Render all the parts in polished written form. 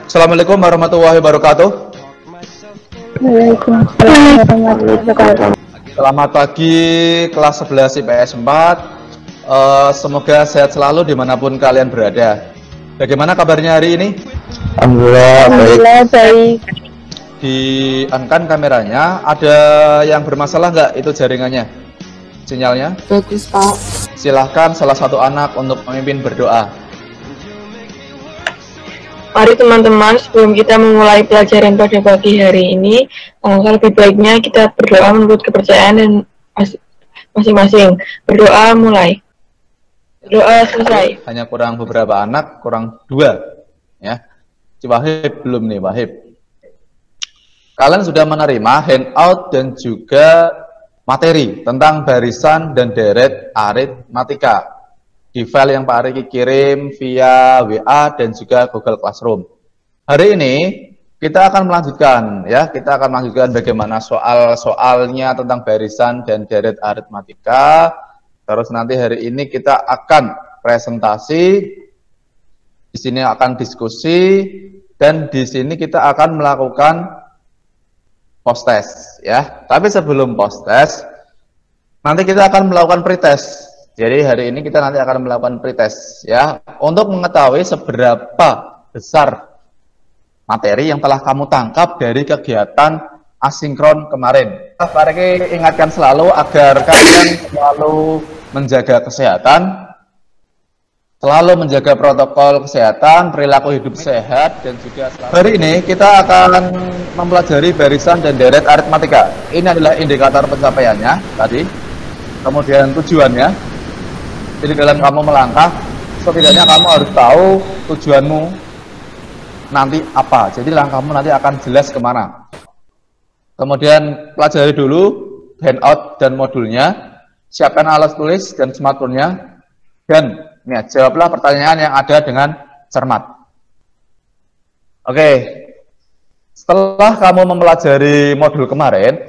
Assalamualaikum warahmatullahi wabarakatuh. Waalaikumsalam warahmatullahi wabarakatuh. Selamat pagi kelas 11 IPS 4. Semoga sehat selalu dimanapun kalian berada. Bagaimana kabarnya hari ini? Alhamdulillah baik. Di-on-kan kameranya. Ada yang bermasalah nggak itu jaringannya? Sinyalnya? Bagus Pak. Silahkan salah satu anak untuk memimpin berdoa. Mari teman-teman, sebelum kita memulai pelajaran pada pagi hari ini, lebih baiknya kita berdoa menurut kepercayaan dan masing-masing. Berdoa mulai. Berdoa selesai. Hanya kurang beberapa anak, kurang 2 ya. Wahib belum nih, Wahib. Kalian sudah menerima handout dan juga materi tentang barisan dan deret aritmatika di file yang Pak Riki kirim via WA dan juga Google Classroom. Hari ini kita akan melanjutkan ya, kita akan melanjutkan bagaimana soal-soalnya tentang barisan dan deret aritmatika. Terus nanti hari ini kita akan presentasi, di sini akan diskusi, dan di sini kita akan melakukan post test ya. Tapi sebelum post test, nanti kita akan melakukan pretest. Jadi hari ini kita nanti akan melakukan pretest ya, untuk mengetahui seberapa besar materi yang telah kamu tangkap dari kegiatan asinkron kemarin. Pak Riki ingatkan selalu agar kalian selalu menjaga kesehatan, selalu menjaga protokol kesehatan, perilaku hidup sehat, dan juga selalu. Hari ini kita akan mempelajari barisan dan deret aritmatika. Ini adalah indikator pencapaiannya tadi, kemudian tujuannya. Jadi dalam kamu melangkah, setidaknya kamu harus tahu tujuanmu nanti apa. Jadi langkahmu nanti akan jelas kemana. Kemudian pelajari dulu handout dan modulnya, siapkan alat tulis dan smartphone-nya, dan jawablah pertanyaan yang ada dengan cermat. Oke, setelah kamu mempelajari modul kemarin,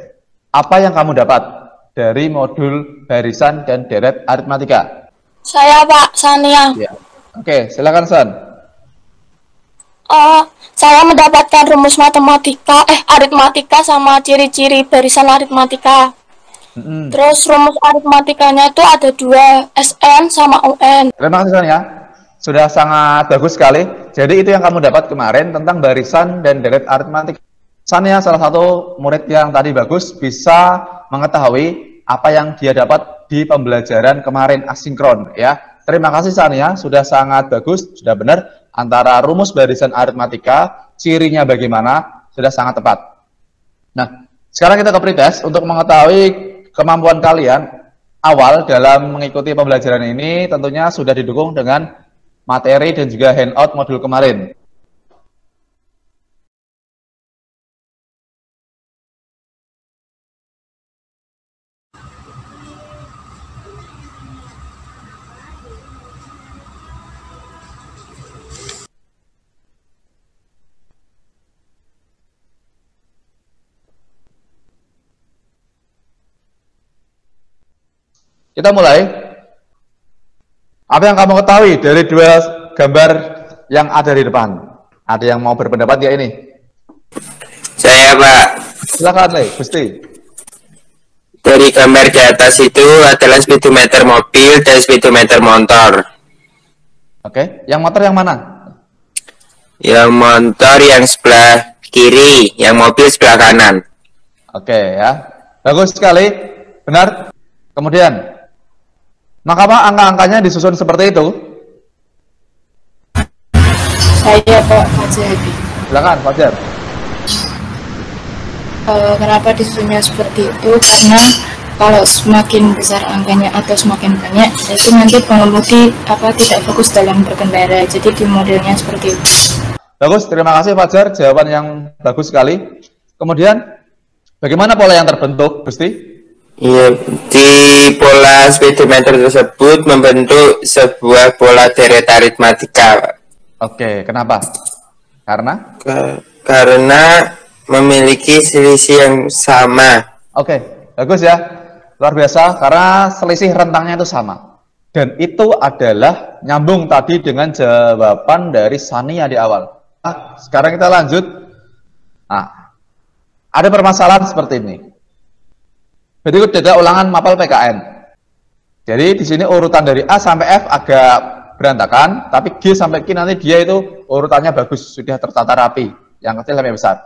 apa yang kamu dapat dari modul barisan dan deret aritmatika? Saya Pak Sania. Ya. Oke, silakan San. Saya mendapatkan rumus aritmatika sama ciri-ciri barisan aritmatika. Terus rumus aritmatikanya itu ada 2, SN sama UN. Terima kasih San ya. Sudah sangat bagus sekali. Jadi itu yang kamu dapat kemarin tentang barisan dan deret aritmatika. San ya, salah satu murid yang tadi bagus, bisa mengetahui apa yang dia dapat di pembelajaran kemarin asinkron ya. Terima kasih Sania, sudah sangat bagus, sudah benar. Antara rumus barisan aritmatika, cirinya bagaimana, sudah sangat tepat. Nah, sekarang kita ke pretest untuk mengetahui kemampuan kalian awal dalam mengikuti pembelajaran ini. Tentunya sudah didukung dengan materi dan juga handout modul kemarin. Kita mulai. Apa yang kamu ketahui dari 2 gambar yang ada di depan? Ada yang mau berpendapat ya ini? Saya Pak. Silakan Le, Gusti. Dari gambar di atas itu adalah speedometer mobil dan speedometer motor. Oke, yang motor yang mana? Yang motor yang sebelah kiri, yang mobil sebelah kanan. Oke ya, bagus sekali, benar. Kemudian, maka Pak angka-angkanya disusun seperti itu. Saya Pak Fajar. Silakan Fajar. Kenapa disusunnya seperti itu? Karena kalau semakin besar angkanya atau semakin banyak, itu nanti pengemudi tidak fokus dalam berkendara. Jadi di modelnya seperti itu. Bagus, terima kasih Fajar, jawaban yang bagus sekali. Kemudian, bagaimana pola yang terbentuk, Gusti? Iya, di pola speedometer tersebut membentuk sebuah pola deret aritmatika. Oke, kenapa? Karena? Karena memiliki selisih yang sama. Oke, bagus ya. Luar biasa, karena selisih rentangnya itu sama. Dan itu adalah nyambung tadi dengan jawaban dari Sania di awal. Nah, sekarang kita lanjut. Nah, ada permasalahan seperti ini. Berikut data ulangan mapel PKN. Jadi di sini urutan dari A sampai F agak berantakan, tapi G sampai Q nanti dia itu urutannya bagus, sudah tertata rapi, yang kecil sampai besar.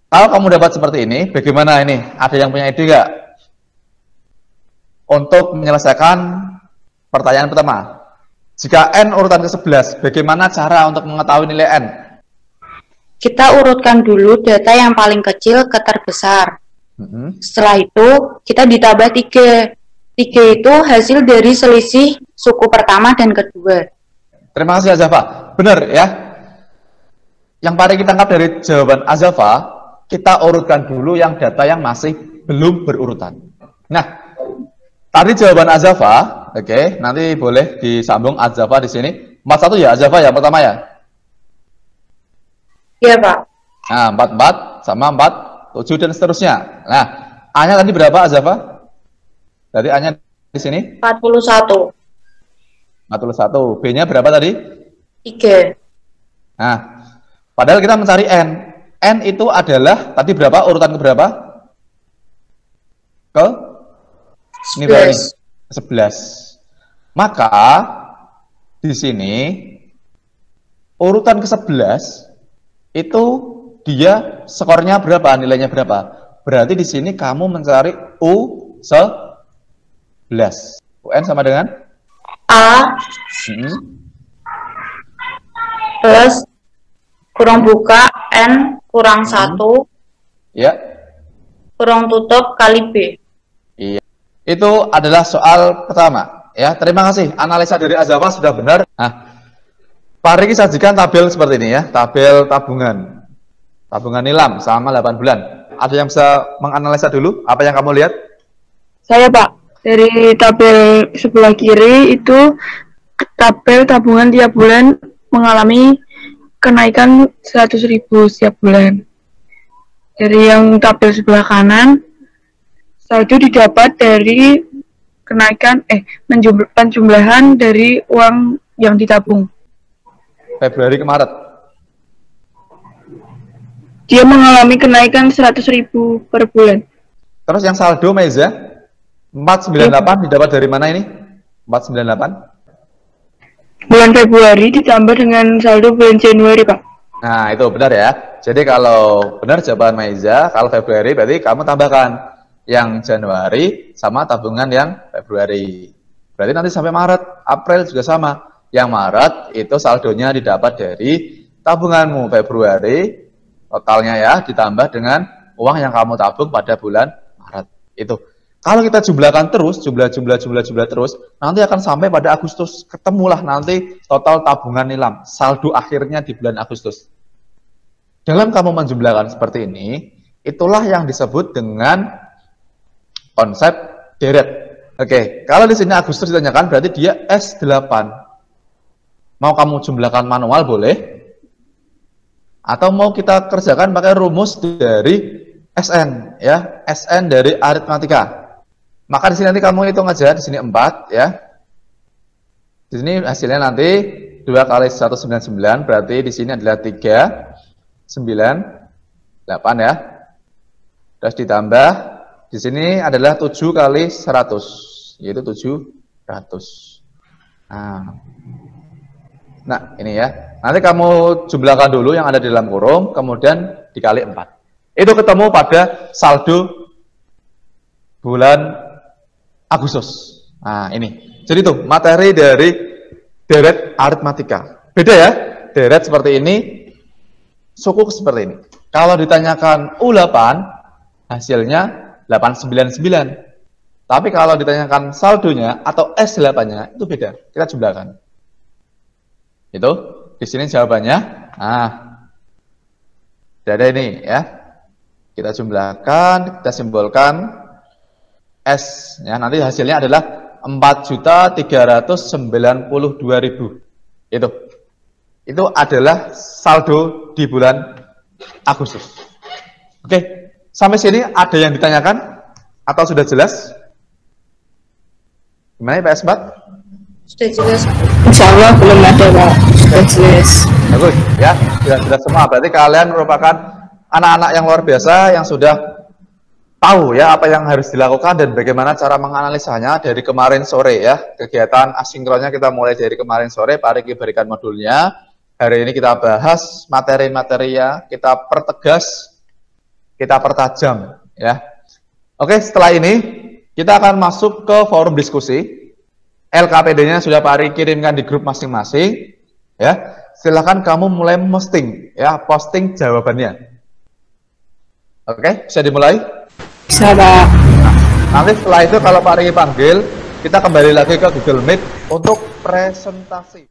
Kalau kamu dapat seperti ini, bagaimana ini? Ada yang punya ide nggak? Untuk menyelesaikan pertanyaan pertama, jika N urutan ke-11, bagaimana cara untuk mengetahui nilai N? Kita urutkan dulu data yang paling kecil ke terbesar. Setelah itu, kita ditambah 3. 3 itu hasil dari selisih suku pertama dan kedua. Terima kasih Azafa. Benar ya. Yang paling kita tangkap dari jawaban Azafa, kita urutkan dulu yang data yang masih belum berurutan. Nah, tadi jawaban Azafa, oke, nanti boleh disambung Azafa di sini. 41 ya Azafa ya pertama ya? Iya, Pak. Nah, 44 sama 47 dan seterusnya. Nah, A-nya tadi berapa Azafa? Berarti A-nya di sini? 41. 41. B-nya berapa tadi? 3. Nah, padahal kita mencari N. N itu adalah tadi berapa? Urutan ke berapa? Ke? Ini berapa nih? 11. Maka di sini urutan ke-11 itu dia skornya berapa? Nilainya berapa? Berarti di sini kamu mencari U11. UN sama dengan A plus kurang buka N kurang 1 ya kurang tutup kali B. Iya. Itu adalah soal pertama. Ya, terima kasih. Analisa dari Azafa sudah benar. Nah, Pak Riki sajikan tabel seperti ini ya, tabel tabungan. Tabungan nilam selama 8 bulan. Ada yang bisa menganalisa dulu apa yang kamu lihat? Saya, Pak. Dari tabel sebelah kiri itu tabel tabungan tiap bulan mengalami kenaikan 100.000 setiap bulan. Dari yang tabel sebelah kanan, saldo didapat dari kenaikan penjumlahan dari uang yang ditabung. Februari ke Maret. Dia mengalami kenaikan 100.000 per bulan. Terus yang saldo Meza 498 didapat dari mana ini? 498? Bulan Februari ditambah dengan saldo bulan Januari, Pak. Nah, itu benar ya. Jadi kalau benar jawaban Maiza, kalau Februari berarti kamu tambahkan yang Januari sama tabungan yang Februari. Berarti nanti sampai Maret, April juga sama. Yang Maret itu saldonya didapat dari tabunganmu Februari, totalnya ya, ditambah dengan uang yang kamu tabung pada bulan Maret. Itu. Kalau kita jumlahkan terus, jumlah terus, nanti akan sampai pada Agustus. Ketemulah nanti total tabungan nilam, saldo akhirnya di bulan Agustus. Dalam kamu menjumlahkan seperti ini, itulah yang disebut dengan konsep deret. Oke, kalau di sini Agustus ditanyakan, berarti dia S8. Mau kamu jumlahkan manual boleh, atau mau kita kerjakan pakai rumus dari SN, ya, SN dari aritmatika. Maka di sini nanti kamu hitung aja, di sini 4 ya. Di sini hasilnya nanti 2 kali 199, berarti di sini adalah 3, 9, 8 ya. Terus ditambah, di sini adalah 7 kali 100, yaitu 700. Nah, ini ya. Nanti kamu jumlahkan dulu yang ada di dalam kurung, kemudian dikali 4. Itu ketemu pada saldo bulan Agustus. Nah, ini. Jadi tuh materi dari deret aritmatika. Beda ya, deret seperti ini, suku seperti ini. Kalau ditanyakan U8, hasilnya 899. Tapi kalau ditanyakan saldonya atau S8-nya, itu beda. Kita jumlahkan. Itu, di sini jawabannya. Nah, ada ini ya. Kita jumlahkan, kita simbolkan S, ya, nanti hasilnya adalah 4.392.000. Itu adalah saldo di bulan Agustus. Oke, sampai sini ada yang ditanyakan atau sudah jelas? Gimana Pak Esbat? Sudah jelas. Insya Allah belum ada Pak. Sudah jelas. Bagus ya, sudah semua. Berarti kalian merupakan anak-anak yang luar biasa yang sudah tahu ya apa yang harus dilakukan dan bagaimana cara menganalisanya dari kemarin sore ya. Kegiatan asinkronnya kita mulai dari kemarin sore, Pak Riki berikan modulnya. Hari ini kita bahas materi-materi ya, kita pertegas, kita pertajam ya. Oke, setelah ini kita akan masuk ke forum diskusi. LKPD-nya sudah Pak Riki kirimkan di grup masing-masing ya. Silahkan kamu mulai posting jawabannya. Oke, bisa dimulai? Bisa Pak. Nanti setelah itu kalau Pak Riki panggil, kita kembali lagi ke Google Meet untuk presentasi.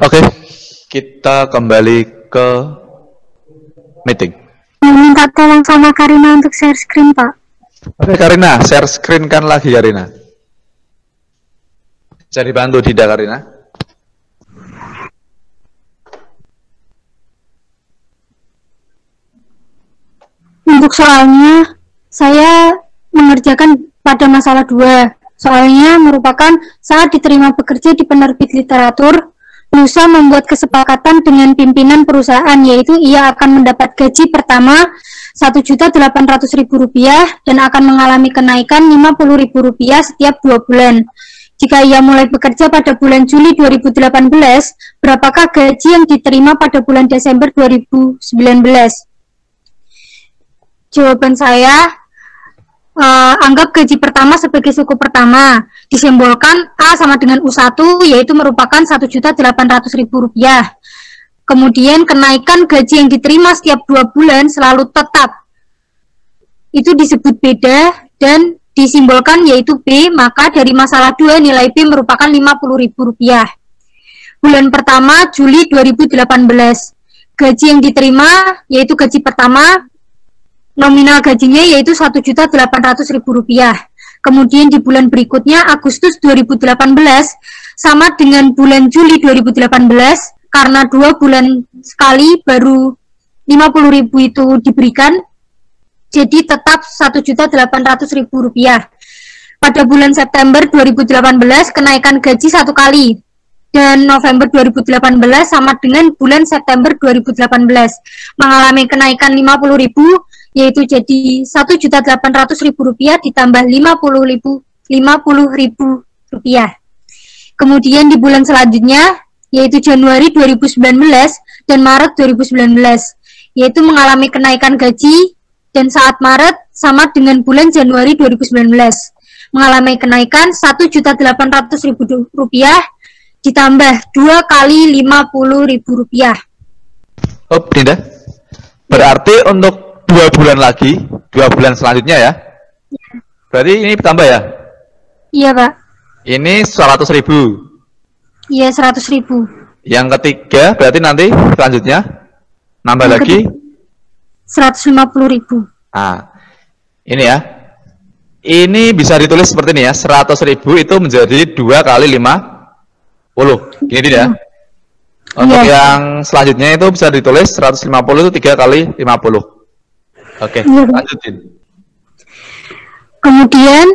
Oke, kita kembali ke meeting. Minta tolong sama Karina untuk share screen, Pak. Oke, Karina, share screen kan lagi, Karina. Bisa dibantu tidak, Karina? Untuk soalnya, saya mengerjakan pada masalah 2. Soalnya merupakan saat diterima bekerja di penerbit literatur, Nusa membuat kesepakatan dengan pimpinan perusahaan, yaitu ia akan mendapat gaji pertama Rp1.800.000 dan akan mengalami kenaikan Rp50.000 setiap 2 bulan. Jika ia mulai bekerja pada bulan Juli 2018, berapakah gaji yang diterima pada bulan Desember 2019? Jawaban saya, anggap gaji pertama sebagai suku pertama, disimbolkan A sama dengan U1, yaitu merupakan Rp1.800.000. Kemudian kenaikan gaji yang diterima setiap 2 bulan selalu tetap. Itu disebut beda dan disimbolkan yaitu B, maka dari masalah 2 nilai B merupakan Rp50.000. Bulan pertama Juli 2018. Gaji yang diterima yaitu gaji pertama, nominal gajinya yaitu Rp1.800.000. Kemudian di bulan berikutnya Agustus 2018 sama dengan bulan Juli 2018, karena 2 bulan sekali baru Rp50.000 itu diberikan, jadi tetap Rp1.800.000. Pada bulan September 2018 kenaikan gaji 1 kali, dan November 2018 sama dengan bulan September 2018 mengalami kenaikan Rp50.000, yaitu jadi Rp1.800.000 ditambah Rp50.000. Kemudian di bulan selanjutnya yaitu Januari 2019 dan Maret 2019, yaitu mengalami kenaikan gaji, dan saat Maret sama dengan bulan Januari 2019 mengalami kenaikan Rp1.800.000 ditambah 2 kali Rp50.000. Oh, Dinda. Berarti untuk 2 bulan lagi, 2 bulan selanjutnya ya? Berarti ini bertambah ya? Iya, Pak. Ini 100.000. Iya, 100.000. Yang ketiga berarti nanti selanjutnya nambah Yang lagi 150.000. Nah, ini ya. Ini bisa ditulis seperti ini ya. 100.000 itu menjadi 2 kali 50. Gini ya. Untuk yang selanjutnya itu bisa ditulis 150 itu 3 kali 50. Oke, lanjutin. Kemudian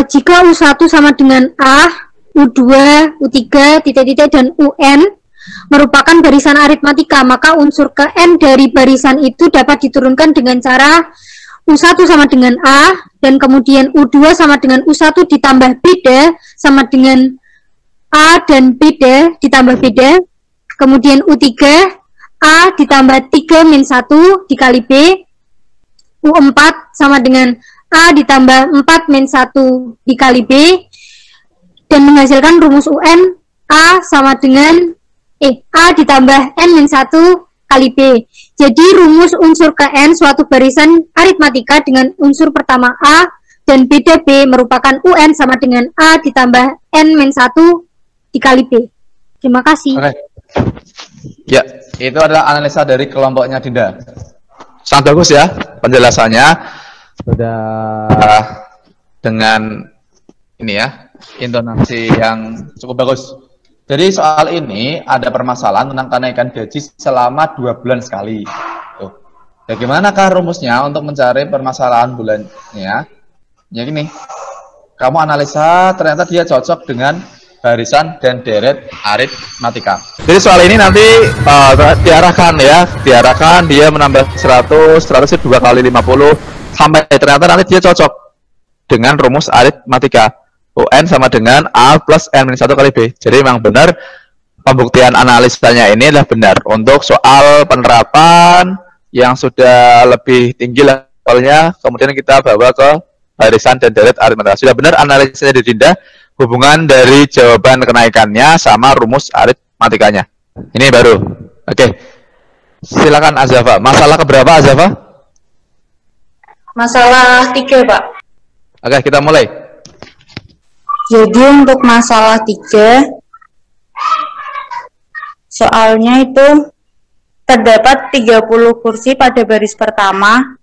jika U1 sama dengan A, U2, U3, titik-titik, dan UN merupakan barisan aritmatika, maka unsur ke N dari barisan itu dapat diturunkan dengan cara U1 sama dengan A, dan kemudian U2 sama dengan U1 ditambah beda sama dengan A dan beda ditambah beda, kemudian U3 A ditambah 3 min 1 dikali B, U4 sama dengan A ditambah 4 min 1 dikali B, dan menghasilkan rumus UN A sama dengan A ditambah N min 1 kali B. Jadi rumus unsur ke N suatu barisan aritmatika dengan unsur pertama A dan beda B merupakan UN sama dengan A ditambah N min 1 dikali B. Terima kasih. Oke. Ya, itu adalah analisa dari kelompoknya Dinda. Sangat bagus ya penjelasannya. Sudah dengan ini ya, intonasi yang cukup bagus. Jadi soal ini ada permasalahan tentang kenaikan gaji selama 2 bulan sekali. Tuh. Bagaimanakah rumusnya untuk mencari permasalahan bulannya? Ya gini, kamu analisa ternyata dia cocok dengan barisan dan deret aritmatika. Jadi soal ini nanti diarahkan dia menambah 100 itu 2 kali 50 sampai ternyata nanti dia cocok dengan rumus aritmatika. UN sama dengan A plus N minus 1 kali B. Jadi memang benar pembuktian analisanya ini adalah benar. Untuk soal penerapan yang sudah lebih tinggi levelnya, kemudian kita bawa ke barisan dan deret aritmatika. Sudah benar analisanya di Dinda, hubungan dari jawaban kenaikannya sama rumus aritmatikanya. Ini baru. Oke. Silakan Azafa. Masalah keberapa Azafa? Masalah 3, Pak. Oke, kita mulai. Jadi untuk masalah 3, soalnya itu terdapat 30 kursi pada baris pertama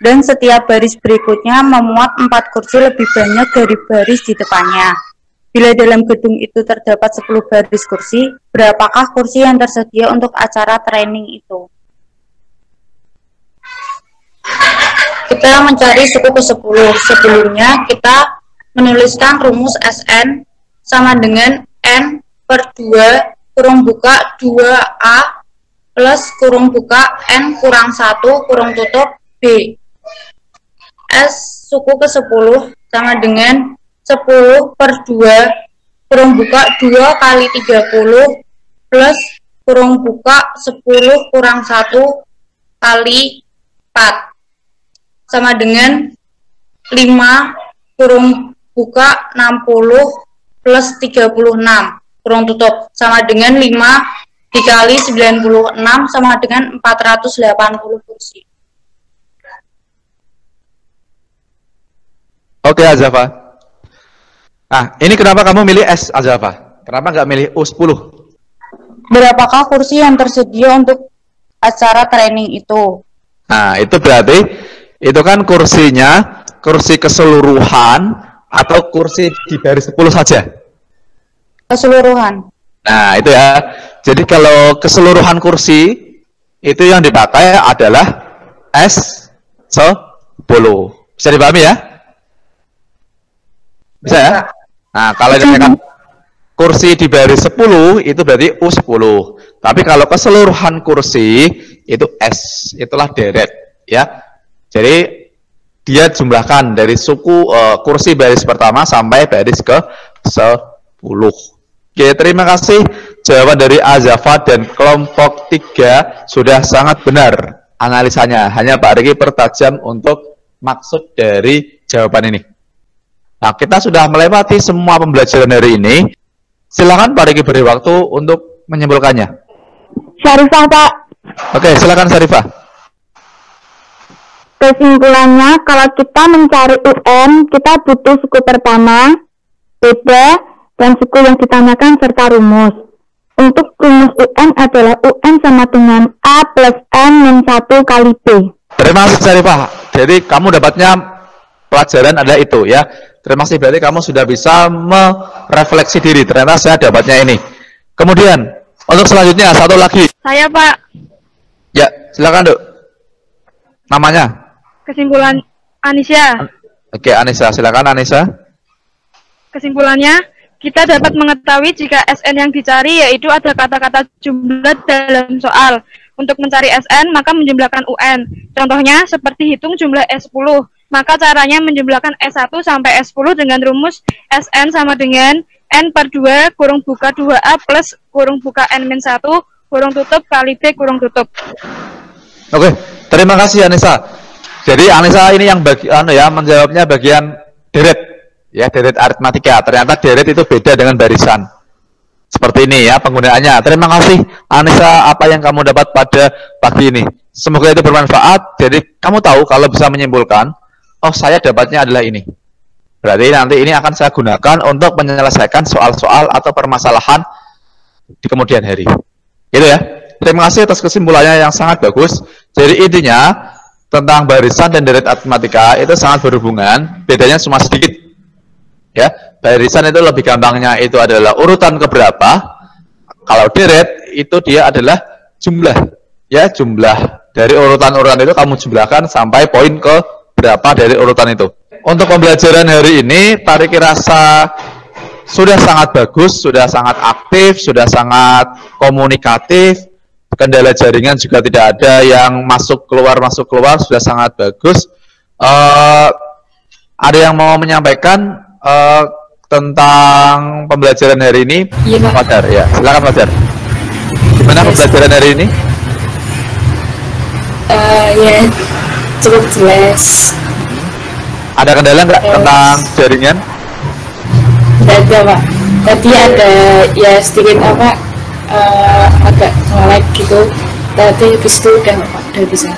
dan setiap baris berikutnya memuat 4 kursi lebih banyak dari baris di depannya. Bila dalam gedung itu terdapat 10 baris kursi, berapakah kursi yang tersedia untuk acara training itu? Kita mencari suku ke-10. Sebelumnya kita menuliskan rumus Sn sama dengan N per 2 kurung buka 2A plus kurung buka N kurang 1 kurung tutup B. S suku ke-10 sama dengan 10 per 2 kurung buka 2 kali 30 plus kurung buka 10 kurang 1 kali 4 sama dengan 5 kurung buka 60 plus 36 kurung tutup sama dengan 5 dikali 96 sama dengan 480 kursi. Oke, Azafa. Nah, ini kenapa kamu milih S, Azafa? Kenapa nggak milih U10? Berapakah kursi yang tersedia untuk acara training itu? Nah, itu berarti itu kan kursinya kursi keseluruhan atau kursi di baris 10 saja? Keseluruhan. Nah, itu ya. Jadi kalau keseluruhan kursi itu yang dipakai adalah S10. Bisa dipahami ya? Bisa ya? Nah, kalau dikatakan kursi di baris 10 itu berarti U10. Tapi kalau keseluruhan kursi itu S, itulah deret ya. Jadi dia jumlahkan dari suku kursi baris pertama sampai baris ke 10. Oke, terima kasih. Jawaban dari Azafa dan kelompok 3 sudah sangat benar analisanya. Hanya Pak Riki pertajam untuk maksud dari jawaban ini. Nah, kita sudah melewati semua pembelajaran hari ini. Silakan Pak Riki beri waktu untuk menyimpulkannya. Syarifah, Pak. Oke, silakan Syarifah. Kesimpulannya, kalau kita mencari UN, kita butuh suku pertama, beda, dan suku yang ditanyakan serta rumus. Untuk rumus UN adalah UN sama dengan A plus N min 1 kali B. Terima kasih Syarifah. Jadi kamu dapatnya pelajaran adalah itu ya. Terima kasih, berarti kamu sudah bisa merefleksi diri. Ternyata saya dapatnya ini. Kemudian untuk selanjutnya satu lagi. Saya, Pak. Ya, silakan Dok. Namanya? Kesimpulan Anisya. Oke, Anissa, silakan Anissa. Kesimpulannya, kita dapat mengetahui jika SN yang dicari yaitu ada kata-kata jumlah dalam soal. Untuk mencari SN, maka menjumlahkan UN. Contohnya, seperti hitung jumlah S10. Maka caranya menjumlahkan S1 sampai S10 dengan rumus SN sama dengan N per 2 kurung buka 2A plus kurung buka N min 1 kurung tutup kali B kurung tutup. Oke, terima kasih Anissa. Jadi Anissa ini yang menjawabnya bagian deret. Ya, deret aritmatika. Ternyata deret itu beda dengan barisan. Seperti ini ya penggunaannya. Terima kasih Anissa apa yang kamu dapat pada pagi ini. Semoga itu bermanfaat. Jadi kamu tahu kalau bisa menyimpulkan, oh saya dapatnya adalah ini. Berarti nanti ini akan saya gunakan untuk menyelesaikan soal-soal atau permasalahan di kemudian hari. Gitu ya. Terima kasih atas kesimpulannya yang sangat bagus. Jadi intinya tentang barisan dan deret aritmatika itu sangat berhubungan. Bedanya cuma sedikit. Ya, barisan itu lebih gampangnya itu adalah urutan keberapa. Kalau deret itu dia adalah jumlah. Ya, jumlah dari urutan-urutan itu kamu jumlahkan sampai poin ke berapa dari urutan itu. Untuk pembelajaran hari ini, Pak Riki rasa sudah sangat bagus, sudah sangat aktif, sudah sangat komunikatif. Kendala jaringan juga tidak ada yang masuk keluar, sudah sangat bagus. Ada yang mau menyampaikan tentang pembelajaran hari ini? Iya, Pak. Fajar, ya. Silakan Fajar. Gimana pembelajaran hari ini? Ya, cukup jelas. Ada kendala nggak tentang jaringan? Tidak ada, Pak. Tadi ada ya sedikit agak nge-lag gitu. Tadi habis itu udah bisa.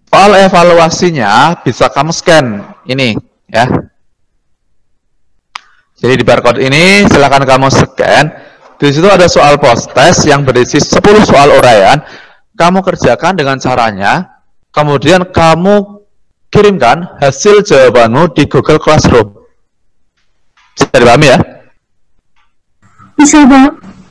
Soal evaluasinya bisa kamu scan ini ya. Jadi di barcode ini silakan kamu scan. Di situ ada soal post test yang berisi 10 soal uraian. Kamu kerjakan dengan caranya, kemudian kamu kirimkan hasil jawabanmu di Google Classroom. Bisa dipahami ya? Bisa, Pak.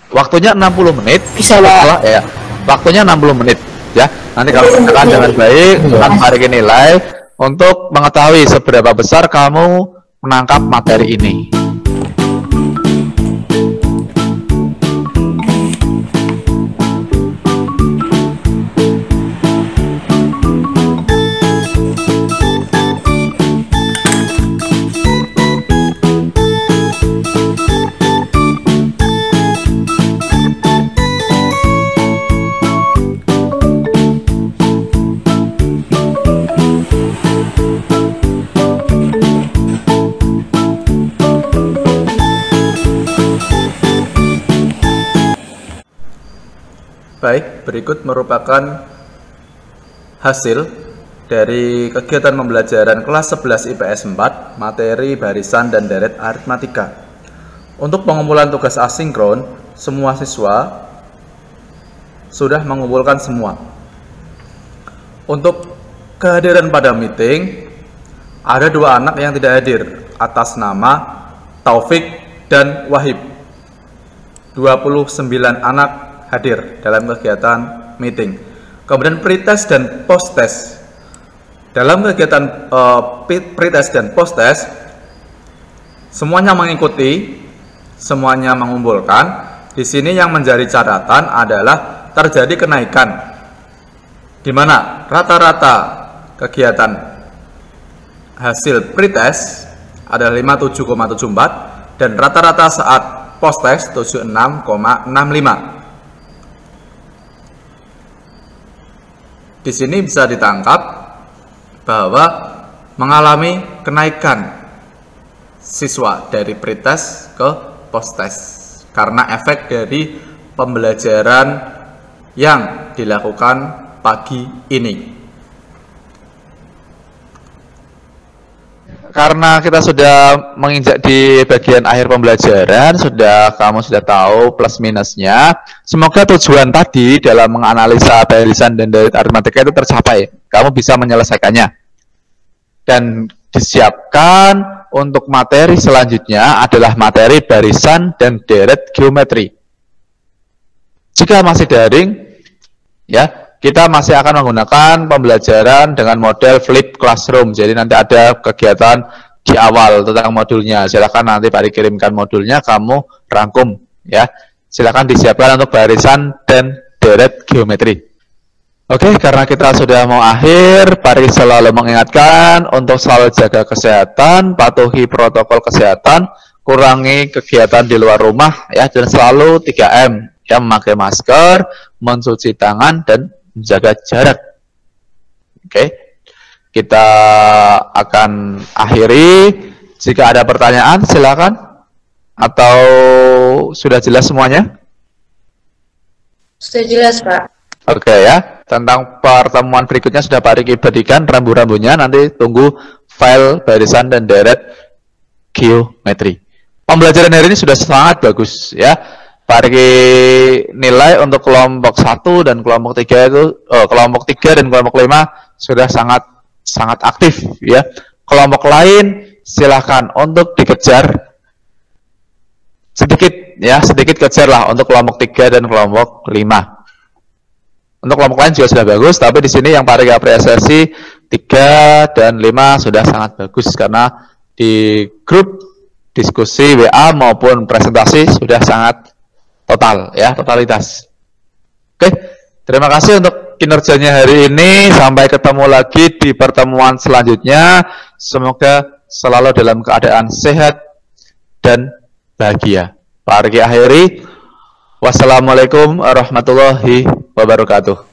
Waktunya 60 menit. Bisa, Pak. Ya. Waktunya 60 menit ya. Nanti kamu kerjakan dengan baik, akan tarik nilai untuk mengetahui seberapa besar kamu menangkap materi ini. Baik, berikut merupakan hasil dari kegiatan pembelajaran kelas 11 IPS 4, materi barisan dan deret aritmatika. Untuk pengumpulan tugas asinkron, semua siswa sudah mengumpulkan semua. Untuk kehadiran pada meeting, ada 2 anak yang tidak hadir atas nama Taufik dan Wahib. 29 anak hadir dalam kegiatan meeting. Kemudian pretest dan post-test. Dalam kegiatan pretest dan post-test, semuanya mengikuti, semuanya mengumpulkan. Di sini yang menjadi catatan adalah terjadi kenaikan, di mana rata-rata kegiatan hasil pretest adalah 57,74 dan rata-rata saat post-test 76,65. Di sini bisa ditangkap bahwa mengalami kenaikan siswa dari pretest ke post-test karena efek dari pembelajaran yang dilakukan pagi ini. Karena kita sudah menginjak di bagian akhir pembelajaran, kamu sudah tahu plus minusnya. Semoga tujuan tadi dalam menganalisa barisan dan deret aritmatika itu tercapai. Kamu bisa menyelesaikannya. Dan disiapkan untuk materi selanjutnya adalah materi barisan dan deret geometri. Jika masih daring, ya, kita masih akan menggunakan pembelajaran dengan model flip classroom. Jadi nanti ada kegiatan di awal tentang modulnya. Silakan nanti Pak kirimkan modulnya, kamu rangkum ya. Silakan disiapkan untuk barisan dan deret geometri. Oke, karena kita sudah mau akhir, Pak selalu mengingatkan untuk selalu jaga kesehatan, patuhi protokol kesehatan, kurangi kegiatan di luar rumah ya, dan selalu 3M ya, memakai masker, mencuci tangan, dan menjaga jarak. Oke, kita akan akhiri. Jika ada pertanyaan silakan, atau sudah jelas semuanya? Sudah jelas, Pak. Oke ya, tentang pertemuan berikutnya sudah Pak Riki berikan rambu-rambunya, nanti tunggu file barisan dan deret geometri. Pembelajaran hari ini sudah sangat bagus ya. Pak Riki nilai untuk kelompok 1 dan kelompok 3 itu kelompok 3 dan kelompok 5 sudah sangat aktif ya. Kelompok lain silahkan untuk dikejar sedikit ya, sedikit kejarlah untuk kelompok 3 dan kelompok 5. Untuk kelompok lain juga sudah bagus, tapi di sini yang Pak Riki apresiasi 3 dan 5 sudah sangat bagus karena di grup diskusi WA maupun presentasi sudah sangat total ya, totalitas. Oke, terima kasih untuk kinerjanya hari ini. Sampai ketemu lagi di pertemuan selanjutnya. Semoga selalu dalam keadaan sehat dan bahagia. Pak Riki akhiri. Wassalamualaikum warahmatullahi wabarakatuh.